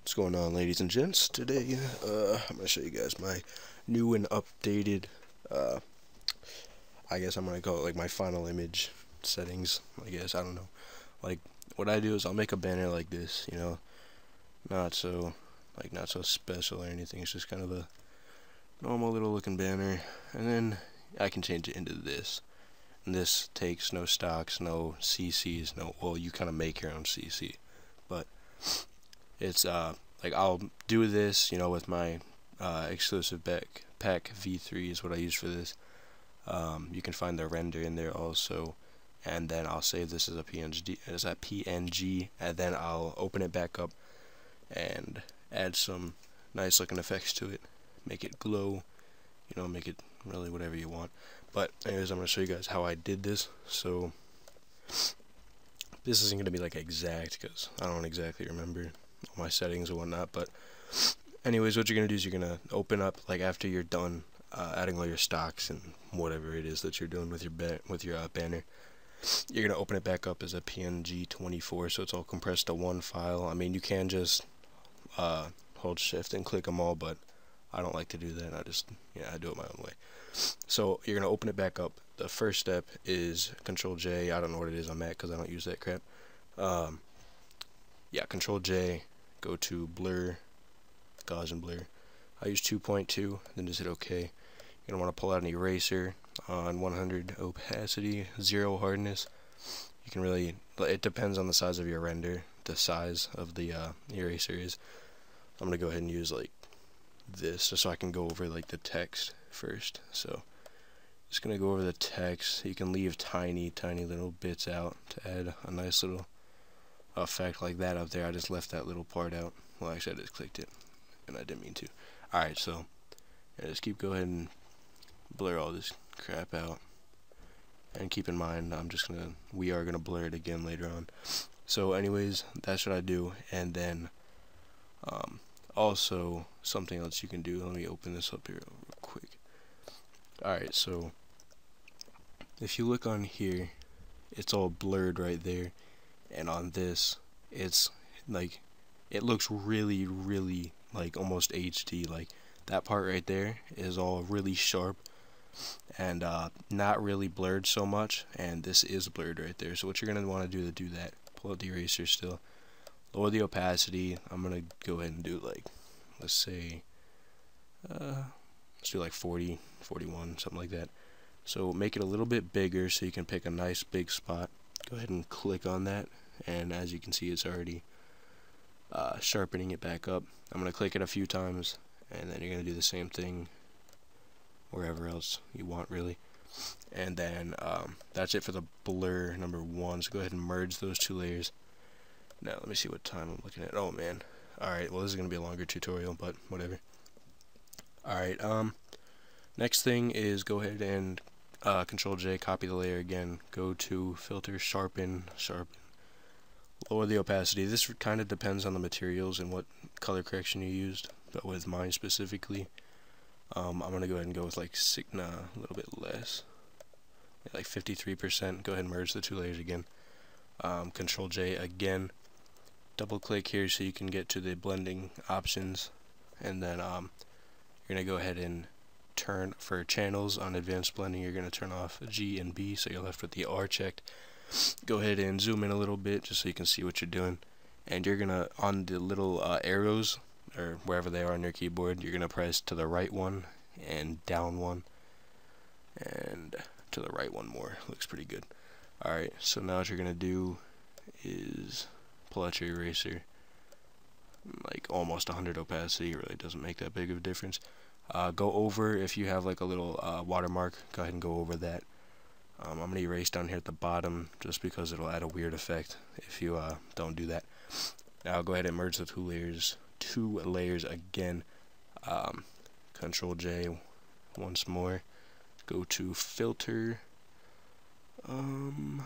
What's going on, ladies and gents? Today, I'm gonna show you guys my new and updated, I guess I'm gonna call it like my final image settings. I guess, I don't know. Like, what I do is I'll make a banner like this, not so, not so special or anything. It's just kind of a normal little looking banner, and then I can change it into this. And this takes no stocks, no CCs, well, you kind of make your own CC, but it's like I'll do this, with my exclusive pack V3 is what I use for this. You can find the render in there also, and then I'll save this as a PNG, and then I'll open it back up and add some nice looking effects to it, make it glow, make it really whatever you want. But anyways, I'm gonna show you guys how I did this. So this isn't gonna be like exact because I don't exactly remember all my settings and whatnot, but anyways, what you're gonna do is you're gonna open up, like, after you're done adding all your stocks and whatever it is that you're doing with your banner, you're gonna open it back up as a PNG 24, so it's all compressed to one file. I mean, you can just hold shift and click them all, but I don't like to do that. I do it my own way. So you're gonna open it back up. The first step is Control J. I don't know what it is on Mac because I don't use that crap. Yeah, Control J, go to blur, Gaussian blur. I use 2.2, then just hit OK. You're gonna want to pull out an eraser on 100 opacity, 0 hardness. You can really, it depends on the size of your render, the size of the eraser is. I'm gonna go ahead and use like this just so I can go over like the text first. So just gonna go over the text. You can leave tiny little bits out to add a nice little effect like that up there. I just left that little part out. Well, actually I just clicked it and I didn't mean to. Alright, so yeah, just go ahead and blur all this crap out, and keep in mind we are gonna blur it again later on. So anyways, that's what I do. And then also something else you can do, let me open this up here real quick. Alright, so if you look on here, it's all blurred right there, and on this it's like, it looks really like almost HD. Like, that part right there is all really sharp and not really blurred so much, and this is blurred right there. So what you're going to want to do that, pull out the eraser still, lower the opacity. I'm going to go ahead and do like, let's say let's do like 40, 41, something like that. So make it a little bit bigger so you can pick a nice big spot. Go ahead and click on that, and as you can see, it's already sharpening it back up. I'm going to click it a few times, and then you're going to do the same thing wherever else you want, really. And then that's it for the blur number 1. So go ahead and merge those two layers. Now let me see what time I'm looking at. Oh man. Alright, well, this is going to be a longer tutorial, but whatever. Alright, next thing is go ahead and Control J, copy the layer again, go to filter, sharpen, lower the opacity. This kind of depends on the materials and what color correction you used, but with mine specifically, I'm going to go ahead and go with like a little bit less, like 53%. Go ahead and merge the two layers again. Control J again, double click here so you can get to the blending options, and then you're going to go ahead and turn, for channels on advanced blending, you're going to turn off G and B, so you're left with the R checked. Go ahead and zoom in a little bit just so you can see what you're doing, and you're gonna, on the little arrows or wherever they are on your keyboard, you're gonna press to the right one and down one and to the right one more. Looks pretty good. Alright, so now what you're gonna do is pull out your eraser, like almost 100 opacity. It really doesn't make that big of a difference. Go over, if you have like a little watermark, go ahead and go over that. I'm going to erase down here at the bottom just because it'll add a weird effect if you don't do that. Now go ahead and merge the two layers again. Control J once more. Go to filter. I'm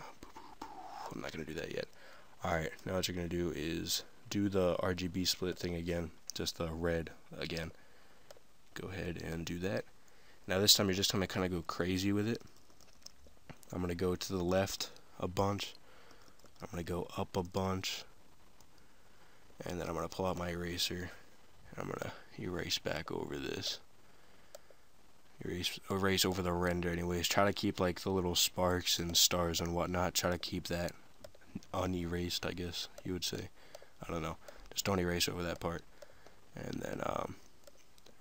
not going to do that yet. Alright, now what you're going to do is do the RGB split thing again, just the red again. Go ahead and do that. Now this time you're just going to kind of go crazy with it. I'm going to go to the left a bunch. I'm going to go up a bunch. And then I'm going to pull out my eraser, and I'm going to erase back over this. Erase over the render anyways. Try to keep like the little sparks and stars and whatnot. Try to keep that unerased, I guess you would say. I don't know. Just don't erase over that part. And then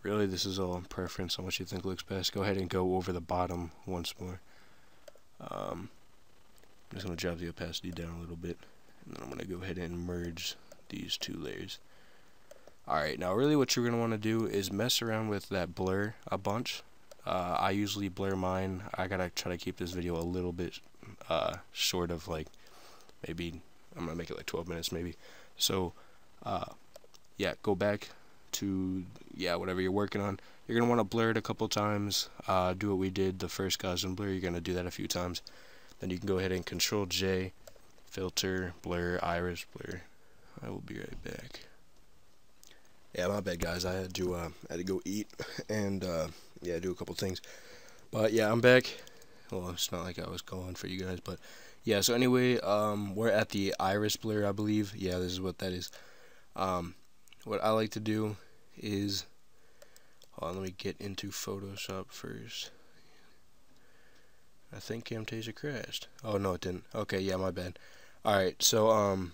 really this is all preference on what you think looks best. Go ahead and go over the bottom once more. I'm just going to drop the opacity down a little bit. And then I'm going to go ahead and merge these two layers. Alright, now really what you're going to want to do is mess around with that blur a bunch. I usually blur mine. I gotta try to keep this video a little bit short of like maybe I'm gonna make it like 12 minutes maybe. So yeah, go back to whatever you're working on. You're gonna want to blur it a couple times. Do what we did the first Gaussian blur. You're gonna do that a few times. Then you can go ahead and Control J, filter, blur, iris, blur. I will be right back. Yeah, my bad guys. I had to go eat and yeah, do a couple things. But yeah, I'm back. Well, it's not like I was gone for you guys, but yeah. So anyway, we're at the iris blur, I believe. Yeah, this is what that is. What I like to do is, hold on, let me get into Photoshop first. I think Camtasia crashed. Oh no, it didn't. Okay, yeah, my bad. All right, so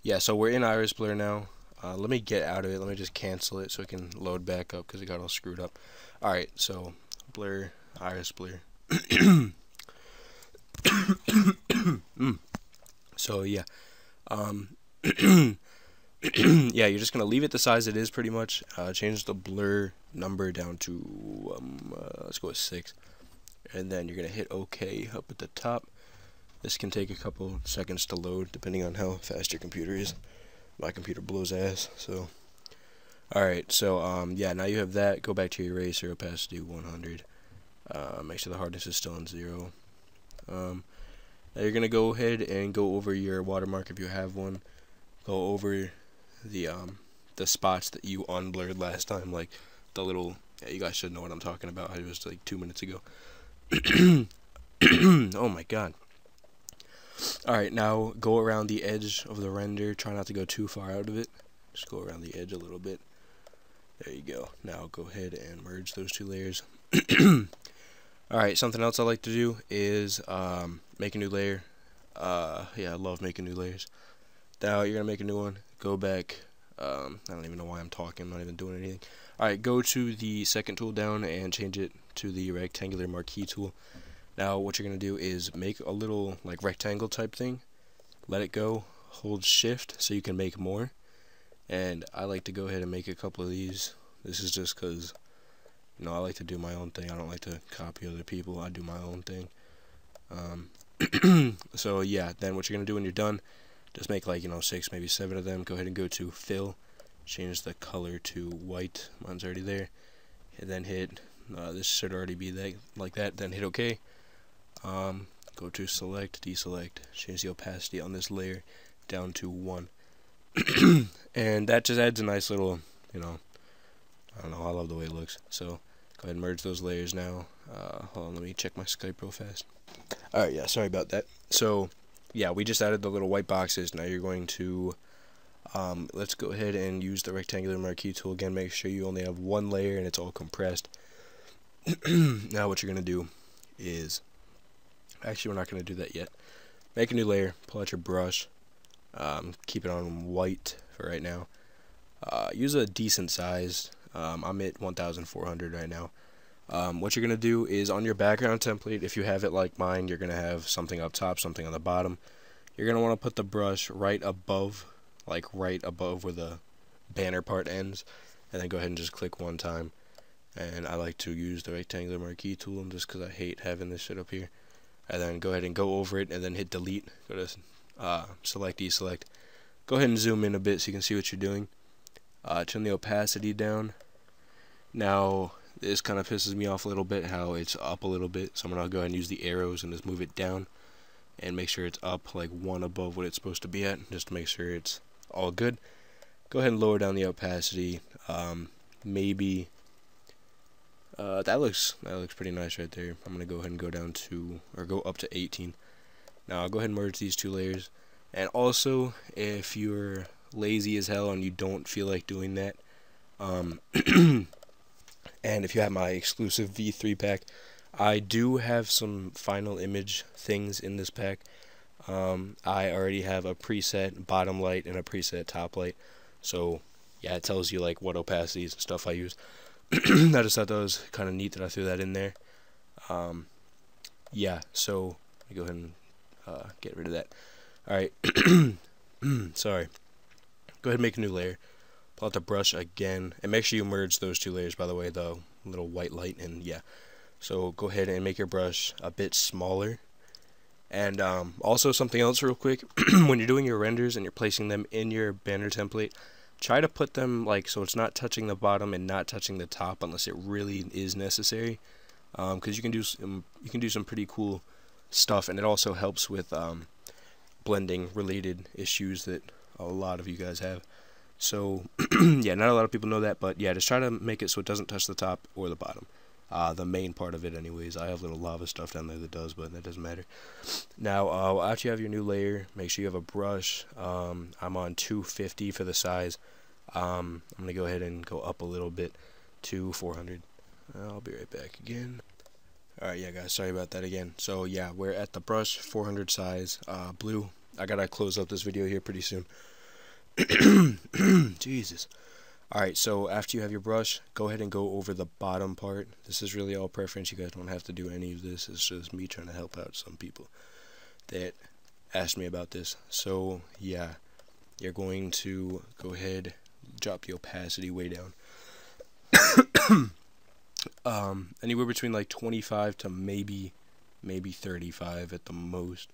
yeah, so we're in iris blur now. Let me get out of it. Let me just cancel it so it can load back up because it got all screwed up. Alright, so blur, iris blur. So yeah. Yeah, you're just going to leave it the size it is pretty much. Change the blur number down to, let's go with 6. And then you're going to hit OK up at the top. This can take a couple seconds to load depending on how fast your computer is. My computer blows ass, so alright, so yeah, now you have that. Go back to your eraser, opacity 100. Make sure the hardness is still on 0. Now you're gonna go ahead and go over your watermark if you have one. Go over the spots that you unblurred last time, like the little, yeah, you guys should know what I'm talking about. It was like 2 minutes ago. Oh my god. Alright, now go around the edge of the render. Try not to go too far out of it. Just go around the edge a little bit. There you go. Now go ahead and merge those two layers. Alright, something else I like to do is make a new layer. Yeah, I love making new layers. Now you're going to make a new one. Go back. I don't even know why I'm talking. I'm not even doing anything. Alright, go to the second tool down and change it to the rectangular marquee tool. Now what you're going to do is make a little like rectangle type thing, let it go, hold shift so you can make more, and I like to go ahead and make a couple of these. This is just because, you know, I like to do my own thing. I don't like to copy other people. I do my own thing. So yeah, then what you're going to do when you're done, just make like, you know, 6, maybe 7 of them. Go ahead and go to fill, change the color to white. Mine's already there. And then hit, this should already be like that. Then hit OK. Go to select, deselect, change the opacity on this layer down to 1. And that just adds a nice little, you know, I don't know, I love the way it looks. So go ahead and merge those layers now. Hold on, let me check my Skype real fast. Alright, yeah, sorry about that. So yeah, we just added the little white boxes. Now you're going to let's go ahead and use the rectangular marquee tool again. Make sure you only have one layer and it's all compressed. Now what you're going to do is, actually, we're not going to do that yet. Make a new layer, pull out your brush, keep it on white for right now. Use a decent size. I'm at 1400 right now. What you're going to do is on your background template, if you have it like mine, you're going to have something up top, something on the bottom. You're going to want to put the brush right above, like right above where the banner part ends, and then go ahead and just click one time. And I like to use the rectangular marquee tool just because I hate having this shit up here. And then go ahead and go over it and then hit delete. Go to select, deselect. Go ahead and zoom in a bit so you can see what you're doing. Turn the opacity down. Now this kind of pisses me off a little bit how it's up a little bit, so I'm going to go ahead and use the arrows and just move it down and make sure it's up like 1 above what it's supposed to be at, just to make sure it's all good. Go ahead and lower down the opacity. Maybe that looks pretty nice right there. I'm going to go ahead and go down to, or go up to 18. Now I'll go ahead and merge these two layers. And also, if you're lazy as hell and you don't feel like doing that, and if you have my exclusive V3 pack, I do have some final image things in this pack. I already have a preset bottom light and a preset top light, so yeah, it tells you like what opacities and stuff I use. I just thought that was kind of neat that I threw that in there. Yeah, so let me go ahead and get rid of that. Alright, sorry. Go ahead and make a new layer. Pull out the brush again, and make sure you merge those two layers, by the way, the little white light, and yeah. So go ahead and make your brush a bit smaller. And also something else real quick, when you're doing your renders and you're placing them in your banner template, try to put them like so it's not touching the bottom and not touching the top unless it really is necessary, because you can do some pretty cool stuff, and it also helps with blending related issues that a lot of you guys have. So yeah, not a lot of people know that, but yeah, just try to make it so it doesn't touch the top or the bottom. The main part of it anyways. I have little lava stuff down there that does, but that doesn't matter. Now, after you have your new layer, make sure you have a brush. I'm on 250 for the size. I'm going to go ahead and go up a little bit to 400. I'll be right back again. Alright, yeah guys, sorry about that again. So yeah, we're at the brush 400 size, blue. I gotta close up this video here pretty soon. Jesus. Alright, so after you have your brush, go ahead and go over the bottom part. This is really all preference. You guys don't have to do any of this. It's just me trying to help out some people that asked me about this. So yeah, you're going to go ahead, drop the opacity way down. Anywhere between like 25 to maybe 35 at the most.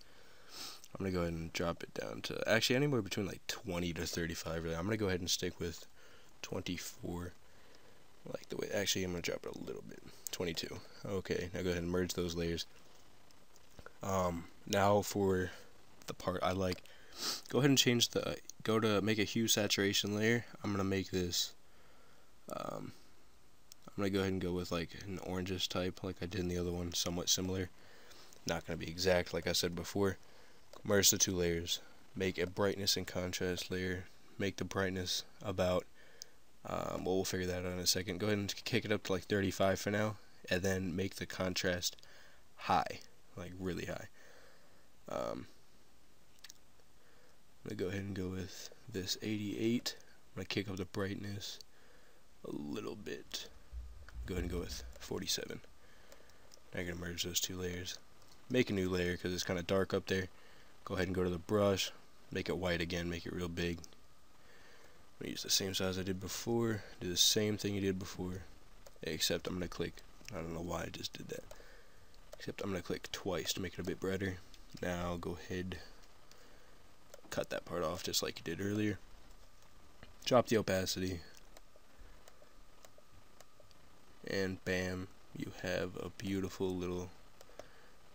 I'm gonna go ahead and drop it down to actually anywhere between like 20 to 35. Really, I'm gonna go ahead and stick with 24. Like the way. Actually, I'm gonna drop it a little bit. 22. Okay, now go ahead and merge those layers. Now for the part I like, go ahead and change the. Go to make a hue saturation layer. I'm gonna make this. I'm gonna go ahead and go with like an orangish type, like I did in the other one, somewhat similar. Not gonna be exact, like I said before. Merge the two layers. Make a brightness and contrast layer. Make the brightness about. Well, we'll figure that out in a second. Go ahead and kick it up to like 35 for now, and then make the contrast high, like really high. I'm gonna go ahead and go with this 88. I'm gonna kick up the brightness a little bit. Go ahead and go with 47. Now I'm gonna merge those two layers. Make a new layer because it's kind of dark up there. Go ahead and go to the brush, make it white again, make it real big. I'm gonna use the same size I did before, do the same thing you did before, except I'm gonna click. I don't know why I just did that. Except I'm gonna click twice to make it a bit brighter. Now go ahead, cut that part off just like you did earlier. Drop the opacity, and bam, you have a beautiful little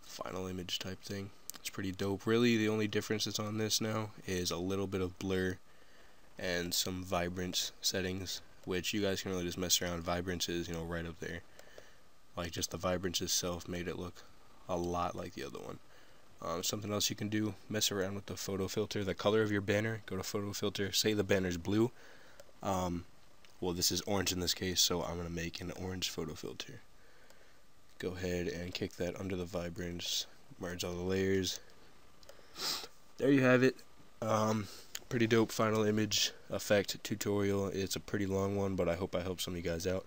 final image type thing. It's pretty dope. Really, the only difference that's on this now is a little bit of blur and some vibrance settings, which you guys can really just mess around. Vibrance is, you know, right up there. Like, just the vibrance itself made it look a lot like the other one. Something else you can do, mess around with the photo filter. The color of your banner, go to photo filter, say the banner's blue. Well, this is orange in this case, so I'm going to make an orange photo filter. Go ahead and kick that under the vibrance, merge all the layers. There you have it. Pretty dope final image effect tutorial. It's a pretty long one, but I hope I helped some of you guys out.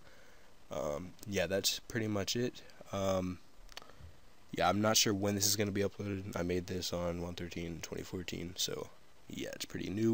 Yeah, that's pretty much it. Yeah, I'm not sure when this is going to be uploaded. I made this on 1/13/2014, so yeah, it's pretty new.